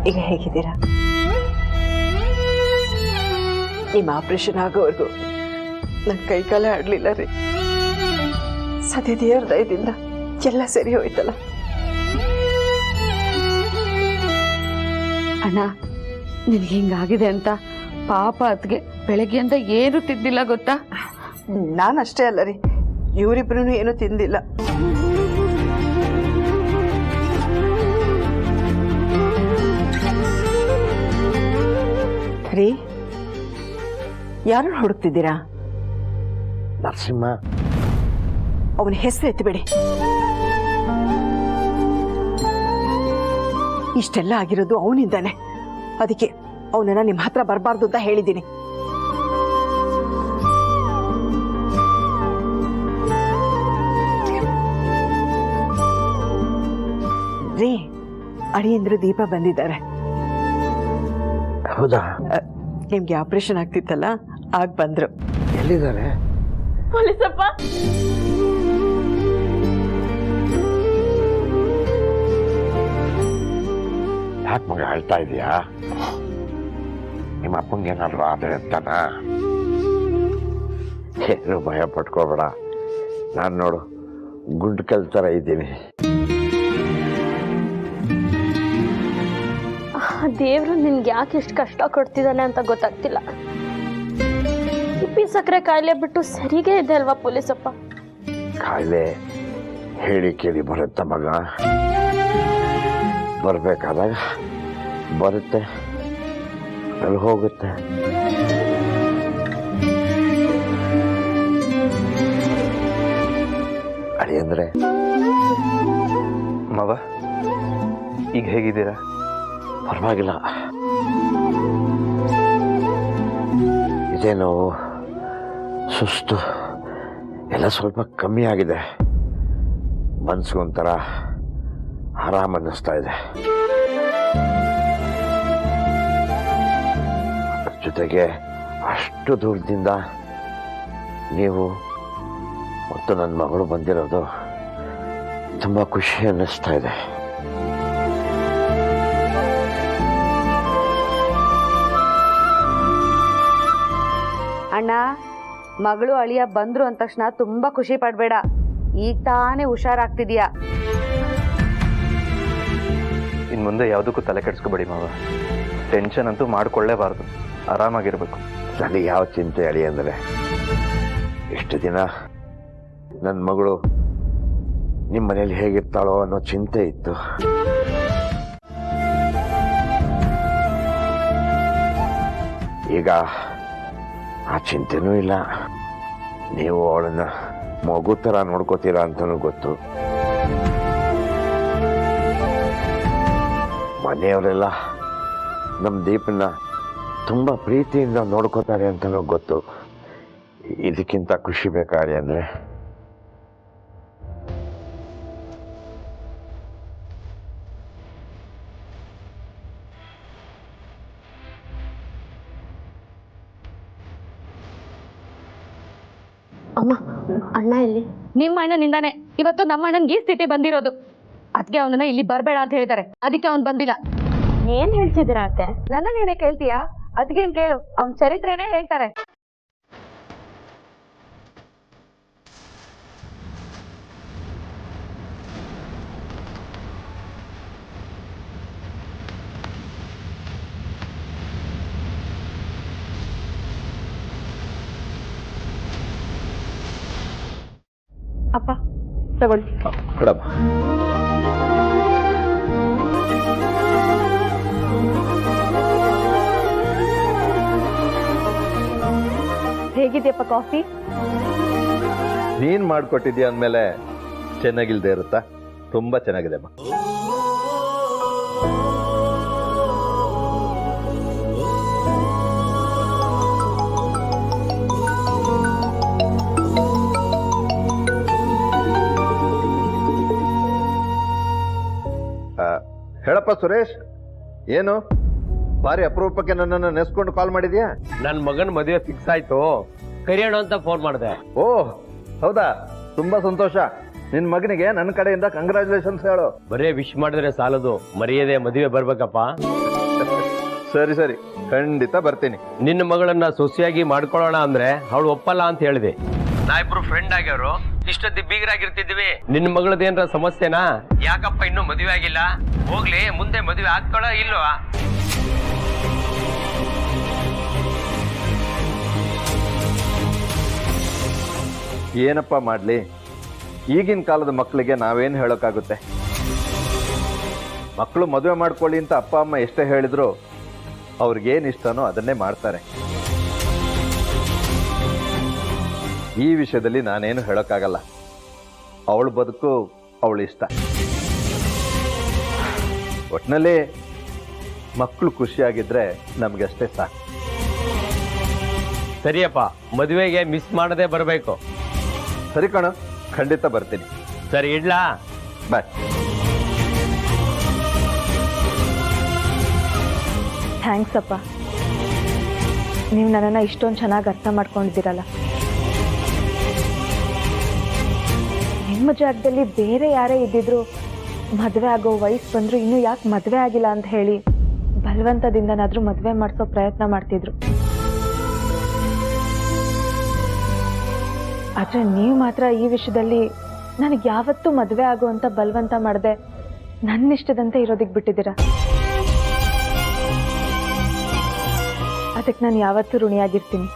ಈಗ ಹೇಗಿದ್ದೀರಾ? ನಿಮ್ಮ ಆಪರೇಷನ್ ಆಗೋವರೆಗೂ ನನ್ನ ಕೈಕಾಲ ಆಡಲಿಲ್ಲ ರೀ. ಸದ್ಯ ದೇವ್ರ ದಯದಿಂದ ಎಲ್ಲ ಸರಿ ಹೋಯ್ತಲ್ಲ. ಅಣ್ಣ, ನಿನ್ಗೆ ಹಿಂಗಾಗಿದೆ ಅಂತ ಪಾಪ ಅದ್ಗೆ ಬೆಳಗ್ಗೆಯಿಂದ ಏನು ತಿಂದಿಲ್ಲ ಗೊತ್ತಾ? ನಾನಷ್ಟೇ ಅಲ್ಲ ರೀ, ಇವರಿಬ್ರು ಏನೂ ತಿಂದಿಲ್ಲ. ರೀ, ಯಾರು ಹುಡುಕ್ತಿದ್ದೀರಾ? ನರಸಿಂಹ. ಅವನ ಹೆಸರು ಎತ್ತಬೇಡಿ. ಇಷ್ಟೆಲ್ಲ ಆಗಿರೋದು ಅವನಿಂದಾನೆ. ಅದಕ್ಕೆ ಅವನನ್ನ ನಿಮ್ಮ ಹತ್ರ ಬರಬಾರ್ದು ಅಂತ ಹೇಳಿದ್ದೀನಿ. ರೀ, ಅಳಿಯಂದ್ರು ದೀಪ ಬಂದಿದ್ದಾರೆ. ಹೌದಾ? ನಿಮ್ಗೆ ಆಪರೇಷನ್ ಆಗ್ತಿತ್ತಲ್ಲ, ಆಗ ಬಂದ್ರು. ಎಲ್ಲಿದ್ದಾರೆ? ಪೊಲೀಸಪ್ಪ, ಯಾಕೆ ಮಗ ಹೇಳ್ತಾ ಇದೀಯಾ? ನಿಮ್ಮ ಅಪ್ಪಂಗೆ ಏನಾದ್ರು ಆದ್ರೆ ಅಂತಾನ? ಏನು ಭಯ ಪಟ್ಕೋಬೇಡ. ನಾನು ನೋಡು ಗುಂಡು ಕೆಲ್ತರ ಇದ್ದೀನಿ. ದೇವ್ರು ನಿನ್ಗೆ ಯಾಕೆ ಇಷ್ಟು ಕಷ್ಟ ಕೊಡ್ತಿದ್ದಾನೆ ಅಂತ ಗೊತ್ತಾಗ್ತಿಲ್ಲ. ಇಪ್ಪಿ ಸಕ್ಕರೆ ಕಾಯಿಲೆ ಬಿಟ್ಟು ಸರಿಗೆ ಇದೆ ಅಲ್ವಾ ಪೊಲೀಸಪ್ಪ? ಕಾಯಿಲೆ ಹೇಳಿ ಕೇಳಿ ಬರುತ್ತ ಮಗ. ಬರ್ಬೇಕಾದಾಗ ಬರುತ್ತೆ, ಅಲ್ಲಿ ಹೋಗುತ್ತೆ. ಅಡಿ ಅಂದ್ರೆ ಮವ, ಈಗ ಹೇಗಿದ್ದೀರಾ? ಪರವಾಗಿಲ್ಲ. ಇದೇನೋ ಸುಸ್ತು ಎಲ್ಲ ಸ್ವಲ್ಪ ಕಮ್ಮಿ ಆಗಿದೆ. ಮನ್ಸಿಗೊಂಥರ ಆರಾಮ ಅನ್ನಿಸ್ತಾ ಇದೆ. ಜೊತೆಗೆ ಅಷ್ಟು ದೂರದಿಂದ ನೀವು ಮತ್ತು ನನ್ನ ಮಗಳು ಬಂದಿರೋದು ತುಂಬ ಖುಷಿ ಅನ್ನಿಸ್ತಾ ಇದೆ. ಅಣ್ಣ, ಮಗಳು ಅಳಿಯ ಬಂದ್ರು ಅಂದ ತಕ್ಷಣ ತುಂಬಾ ಖುಷಿ ಪಡ್ಬೇಡ. ಈಗ ತಾನೇ ಹುಷಾರಾಗ್ತಿದ್ಯಾ. ಇನ್ನು ಮುಂದೆ ಯಾವುದಕ್ಕೂ ತಲೆ ಕೆಡಿಸ್ಕೋಬೇಡಿ ಮಾವ. ಟೆನ್ಷನ್ ಅಂತೂ ಮಾಡ್ಕೊಳ್ಳೇಬಾರ್ದು, ಆರಾಮಾಗಿರ್ಬೇಕು. ನನಗೆ ಯಾವ ಚಿಂತೆ ಅಳಿ ಅಂದರೆ, ಇಷ್ಟು ದಿನ ನನ್ನ ಮಗಳು ನಿಮ್ಮ ಮನೇಲಿ ಹೇಗಿರ್ತಾಳೋ ಅನ್ನೋ ಚಿಂತೆ ಇತ್ತು. ಈಗ ಆ ಚಿಂತೆನೂ ಇಲ್ಲ. ನೀವು ಅವಳನ್ನ ಮಗು ಥರ ನೋಡ್ಕೋತೀರಾ ಅಂತಲೂ ಗೊತ್ತು. ಮನೆಯವರೆಲ್ಲ ನಮ್ಮ ದೀಪನ್ನ ತುಂಬ ಪ್ರೀತಿಯಿಂದ ನೋಡ್ಕೋತಾರೆ ಅಂತಲೂ ಗೊತ್ತು. ಇದಕ್ಕಿಂತ ಖುಷಿ ಬೇಕಾರಿ ಅಂದರೆ? ಅಮ್ಮ, ಅಣ್ಣ ಇಲ್ಲಿ? ನಿಮ್ಮ ಅಣ್ಣನಿಂದಾನೆ ಇವತ್ತು ನಮ್ಮ ಅಣ್ಣನ್ಗೆ ಈ ಸ್ಥಿತಿ ಬಂದಿರೋದು. ಅದಕ್ಕೆ ಅವನನ್ನ ಇಲ್ಲಿ ಬರ್ಬೇಡ ಅಂತ ಹೇಳಿದ್ದಾರೆ. ಅದಕ್ಕೆ ಅವ್ನು ಬಂದಿಲ್ಲ. ಏನ್ ಹೇಳ್ತಿದ್ದೀರಾ ಅತ್ತೆ? ನನ್ನನ್ನೇನೆ ಕೇಳ್ತೀಯಾ? ಅದಕ್ಕೆ ಕೇಳು, ಅವ್ನ ಚರಿತ್ರೆನೇ ಹೇಳ್ತಾರೆ. ಅಪ್ಪ ತಗೊಳ್ಳಿ. ಮೇಡಮ್, ಹೇಗಿದೆಯಪ್ಪ ಕಾಫಿ? ನೀನ್ ಮಾಡ್ಕೊಟ್ಟಿದ್ಯಾ ಅಂದಮೇಲೆ ಚೆನ್ನಾಗಿಲ್ದೇ ಇರುತ್ತಾ? ತುಂಬಾ ಚೆನ್ನಾಗಿದೆ ಅಮ್ಮ. ಹೇಳಪ್ಪ ಸುರೇಶ್, ಏನು ಭಾರಿ ಅಪರೂಪಕ್ಕೆ ನನ್ನನ್ನು ನೆನೆಸ್ಕೊಂಡು ಕಾಲ್ ಮಾಡಿದ್ಯಾ? ನನ್ನ ಮಗನ ಮದುವೆ ಫಿಕ್ಸ್ ಆಯ್ತು, ಕರಿಯೋಣ ಅಂತ ಫೋನ್ ಮಾಡಿದೆ. ಓ ಹೌದಾ, ತುಂಬಾ ಸಂತೋಷ. ನಿನ್ ಮಗನಿಗೆ ನನ್ನ ಕಡೆಯಿಂದ ಕಂಗ್ರಾಚುಲೇಷನ್ಸ್ ಹೇಳು. ಬರೇ ವಿಶ್ ಮಾಡಿದ್ರೆ ಸಾಲದು, ಮರ್ಯಾದೆ ಮದುವೆ ಬರ್ಬೇಕಪ್ಪ. ಸರಿ ಸರಿ, ಖಂಡಿತ ಬರ್ತೀನಿ. ನಿನ್ನ ಮಗಳನ್ನ ಸೊಸೆಯಾಗಿ ಮಾಡ್ಕೊಳ್ಳೋಣ ಅಂದ್ರೆ ಅವಳು ಒಪ್ಪಲ್ಲ ಅಂತ ಹೇಳಿದೆ. ನಾ ಇಬ್ರು ಫ್ರೆಂಡ್ ಆಗ್ಯವ್ರು, ಇಷ್ಟೊತ್ತಿ ಬೀಗರಾಗಿರ್ತಿದ್ವಿ. ನಿನ್ನ ಮಗಳದೇನ್ರ ಸಮಸ್ಯೆನಾ? ಯಾಕಪ್ಪ ಇನ್ನೂ ಮದುವೆ ಆಗಿಲ್ಲ? ಹೋಗ್ಲಿ, ಮುಂದೆ ಮದುವೆ ಆಗ್ಕೊಳ್ಳೋ ಇಲ್ವಾ? ಏನಪ್ಪ ಮಾಡ್ಲಿ, ಈಗಿನ ಕಾಲದ ಮಕ್ಕಳಿಗೆ ನಾವೇನು ಹೇಳೋಕ್ಕಾಗುತ್ತೆ? ಮಕ್ಕಳು ಮದುವೆ ಮಾಡ್ಕೊಳ್ಳಿ ಅಂತ ಅಪ್ಪ ಅಮ್ಮ ಎಷ್ಟೇ ಹೇಳಿದ್ರು ಅವ್ರಿಗೇನು ಇಷ್ಟನೋ ಅದನ್ನೇ ಮಾಡ್ತಾರೆ. ಈ ವಿಷಯದಲ್ಲಿ ನಾನೇನು ಹೇಳೋಕ್ಕಾಗಲ್ಲ. ಅವಳ ಬದುಕು ಅವಳ ಇಷ್ಟ. ಒಟ್ಟಿನಲ್ಲಿ ಮಕ್ಕಳು ಖುಷಿಯಾಗಿದ್ರೆ ನಮಗಷ್ಟೇ ಸಾಕು. ಸರಿಯಪ್ಪ, ಮದುವೆಗೆ ಮಿಸ್ ಮಾಡದೆ ಬರಬೇಕು. ಸರಿ ಕಣ, ಖಂಡಿತ ಬರ್ತೀನಿ. ಸರಿ, ಇಡ್ಲಾ? ಬಾಯ್. ಥ್ಯಾಂಕ್ಸ್ ಅಪ್ಪ, ನೀವು ನನ್ನನ್ನು ಇಷ್ಟೊಂದು ಚೆನ್ನಾಗಿ ಅರ್ಥ ಮಾಡ್ಕೊಂಡಿದ್ದೀರಲ್ಲ. ನಿಮ್ಮ ಜಾಗದಲ್ಲಿ ಬೇರೆ ಯಾರೇ ಇದ್ದಿದ್ರು ಮದುವೆ ಆಗೋ ವಯಸ್ಸು ಬಂದರೂ ಇನ್ನೂ ಯಾಕೆ ಮದುವೆ ಆಗಿಲ್ಲ ಅಂತ ಹೇಳಿ ಬಲವಂತದಿಂದನಾದರೂ ಮದುವೆ ಮಾಡಿಸೋ ಪ್ರಯತ್ನ ಮಾಡ್ತಿದ್ರು. ಆದರೆ ನೀವು ಮಾತ್ರ ಈ ವಿಷಯದಲ್ಲಿ ನನಗೆ ಯಾವತ್ತೂ ಮದುವೆ ಆಗೋ ಅಂತ ಬಲವಂತ ಮಾಡದೆ ನನ್ನಿಷ್ಟದಂತೆ ಇರೋದಕ್ಕೆ ಬಿಟ್ಟಿದ್ದೀರಾ. ಅದಕ್ಕೆ ನಾನು ಯಾವತ್ತೂ ಋಣಿಯಾಗಿರ್ತೀನಿ.